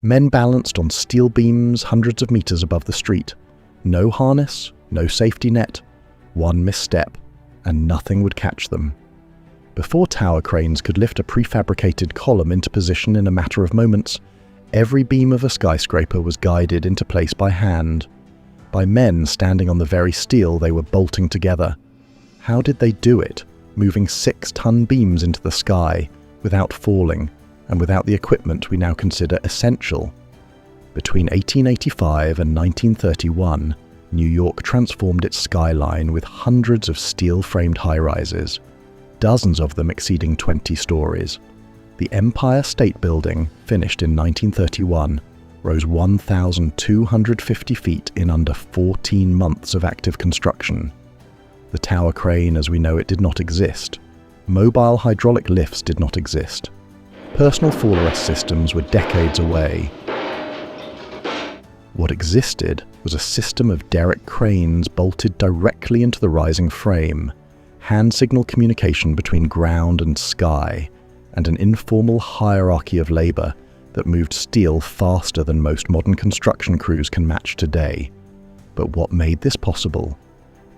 Men balanced on steel beams hundreds of meters above the street. No harness, no safety net, one misstep, and nothing would catch them. Before tower cranes could lift a prefabricated column into position in a matter of moments, every beam of a skyscraper was guided into place by hand, by men standing on the very steel they were bolting together. How did they do it, moving 6-ton beams into the sky without falling and without the equipment we now consider essential? Between 1885 and 1931, New York transformed its skyline with hundreds of steel-framed high-rises, dozens of them exceeding 20 stories. The Empire State Building, finished in 1931, rose 1,250 feet in under 14 months of active construction. The tower crane as we know it did not exist. Mobile hydraulic lifts did not exist. Personal fall arrest systems were decades away. What existed was a system of derrick cranes bolted directly into the rising frame, hand signal communication between ground and sky, and an informal hierarchy of labor that moved steel faster than most modern construction crews can match today. But what made this possible?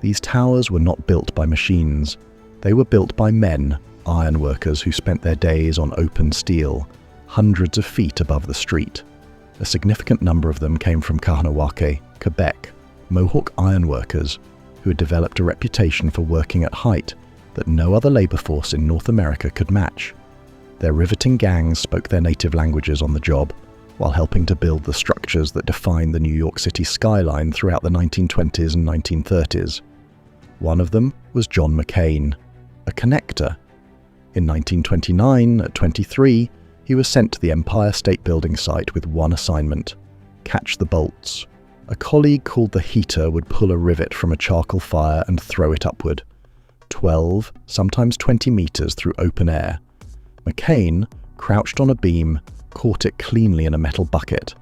These towers were not built by machines. They were built by men, ironworkers who spent their days on open steel, hundreds of feet above the street. A significant number of them came from Kahanawake, Quebec, Mohawk ironworkers who had developed a reputation for working at height that no other labor force in North America could match. Their riveting gangs spoke their native languages on the job, while helping to build the structures that defined the New York City skyline throughout the 1920s and 1930s. One of them was John McCain, a connector. In 1929, at 23, he was sent to the Empire State Building site with one assignment: catch the bolts. A colleague called the heater would pull a rivet from a charcoal fire and throw it upward, 12, sometimes 20 meters through open air. McCain, crouched on a beam, caught it cleanly in a metal bucket,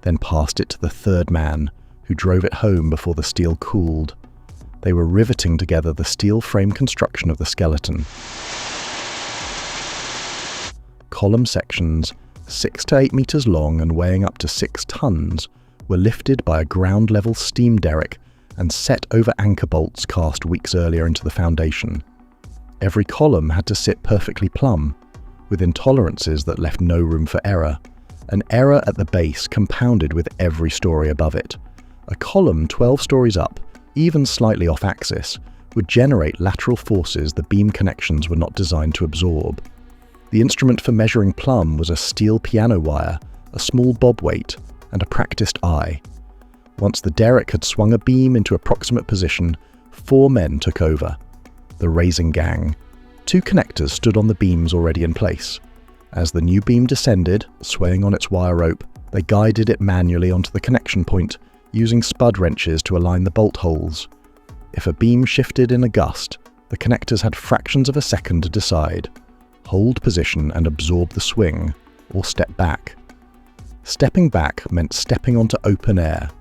then passed it to the third man, who drove it home before the steel cooled. They were riveting together the steel frame construction of the skeleton. Column sections, 6 to 8 meters long and weighing up to 6 tons, were lifted by a ground-level steam derrick and set over anchor bolts cast weeks earlier into the foundation. Every column had to sit perfectly plumb, with intolerances that left no room for error, an error at the base compounded with every story above it. A column 12 stories up, even slightly off axis, would generate lateral forces the beam connections were not designed to absorb. The instrument for measuring plumb was a steel piano wire, a small bob weight, and a practiced eye. Once the derrick had swung a beam into approximate position, 4 men took over. The raising gang. 2 connectors stood on the beams already in place. As the new beam descended, swaying on its wire rope, they guided it manually onto the connection point, using spud wrenches to align the bolt holes. If a beam shifted in a gust, the connectors had fractions of a second to decide: hold position and absorb the swing, or step back. Stepping back meant stepping onto open air.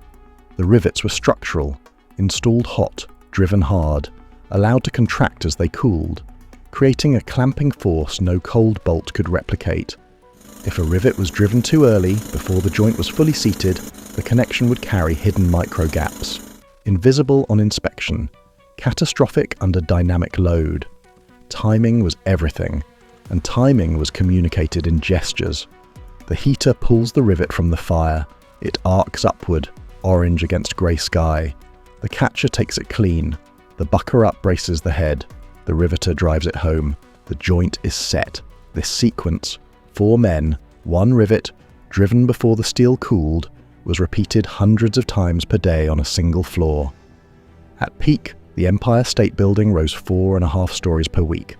The rivets were structural, installed hot, driven hard, allowed to contract as they cooled, creating a clamping force no cold bolt could replicate. If a rivet was driven too early, before the joint was fully seated, the connection would carry hidden micro gaps, invisible on inspection, catastrophic under dynamic load. Timing was everything, and timing was communicated in gestures. The heater pulls the rivet from the fire. It arcs upward, orange against grey sky. The catcher takes it clean. The bucker-up braces the head. The riveter drives it home. The joint is set. This sequence, 4 men, 1 rivet, driven before the steel cooled, was repeated hundreds of times per day on a single floor. At peak, the Empire State Building rose 4.5 stories per week.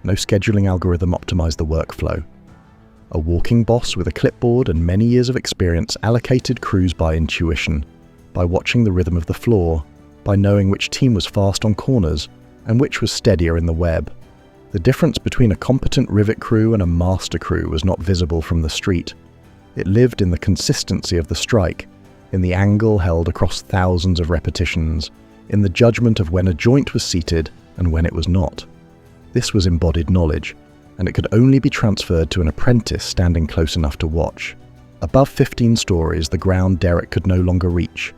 No scheduling algorithm optimized the workflow. A walking boss with a clipboard and many years of experience allocated crews by intuition, by watching the rhythm of the floor, by knowing which team was fast on corners and which was steadier in the web. The difference between a competent rivet crew and a master crew was not visible from the street. It lived in the consistency of the strike, in the angle held across thousands of repetitions, in the judgment of when a joint was seated and when it was not. This was embodied knowledge, and it could only be transferred to an apprentice standing close enough to watch. Above 15 stories, the ground derrick could no longer reach.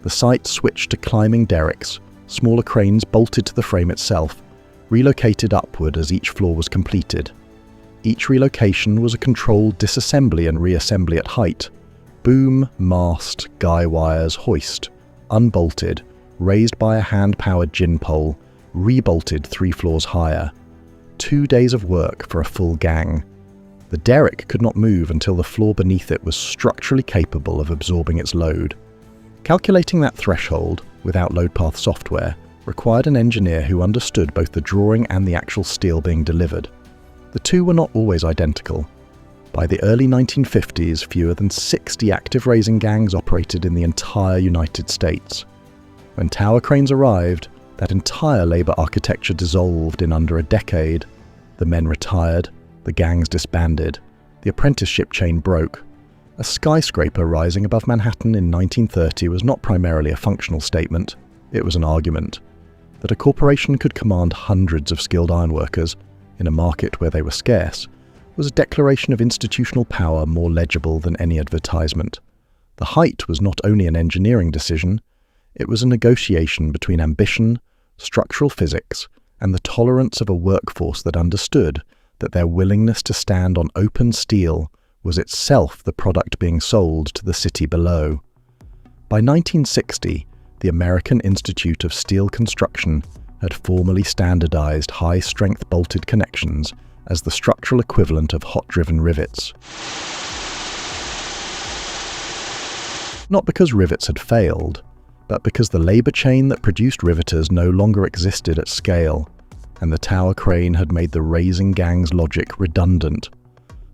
The site switched to climbing derricks, smaller cranes bolted to the frame itself, relocated upward as each floor was completed. Each relocation was a controlled disassembly and reassembly at height. Boom, mast, guy wires, hoist, unbolted, raised by a hand-powered gin pole, rebolted 3 floors higher. 2 days of work for a full gang. The derrick could not move until the floor beneath it was structurally capable of absorbing its load. Calculating that threshold, without load path software, required an engineer who understood both the drawing and the actual steel being delivered. The two were not always identical. By the early 1950s, fewer than 60 active raising gangs operated in the entire United States. When tower cranes arrived, that entire labour architecture dissolved in under a decade. The men retired, the gangs disbanded, the apprenticeship chain broke. A skyscraper rising above Manhattan in 1930 was not primarily a functional statement, it was an argument. That a corporation could command hundreds of skilled ironworkers, in a market where they were scarce, was a declaration of institutional power more legible than any advertisement. The height was not only an engineering decision, it was a negotiation between ambition, structural physics, and the tolerance of a workforce that understood that their willingness to stand on open steel was itself the product being sold to the city below. By 1960, the American Institute of Steel Construction had formally standardized high-strength bolted connections as the structural equivalent of hot-driven rivets. Not because rivets had failed, but because the labour chain that produced riveters no longer existed at scale, and the tower crane had made the raising gang's logic redundant.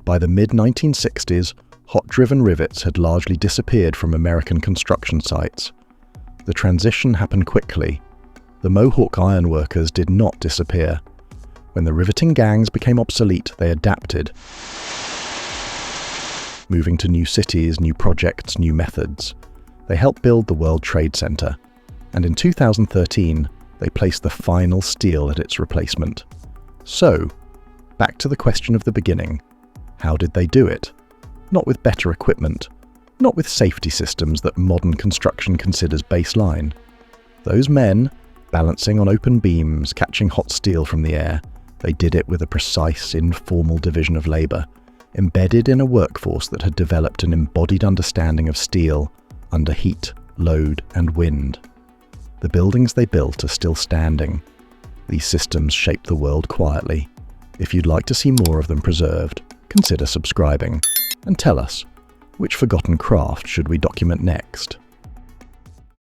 By the mid-1960s, hot-driven rivets had largely disappeared from American construction sites. The transition happened quickly. The Mohawk ironworkers did not disappear. When the riveting gangs became obsolete, they adapted, moving to new cities, new projects, new methods. They helped build the World Trade Center, and in 2013, they placed the final steel at its replacement. So, back to the question of the beginning. How did they do it? Not with better equipment, not with safety systems that modern construction considers baseline. Those men, balancing on open beams, catching hot steel from the air, they did it with a precise, informal division of labour, embedded in a workforce that had developed an embodied understanding of steel under heat, load, and wind. The buildings they built are still standing. These systems shaped the world quietly. If you'd like to see more of them preserved, consider subscribing, and tell us, which forgotten craft should we document next?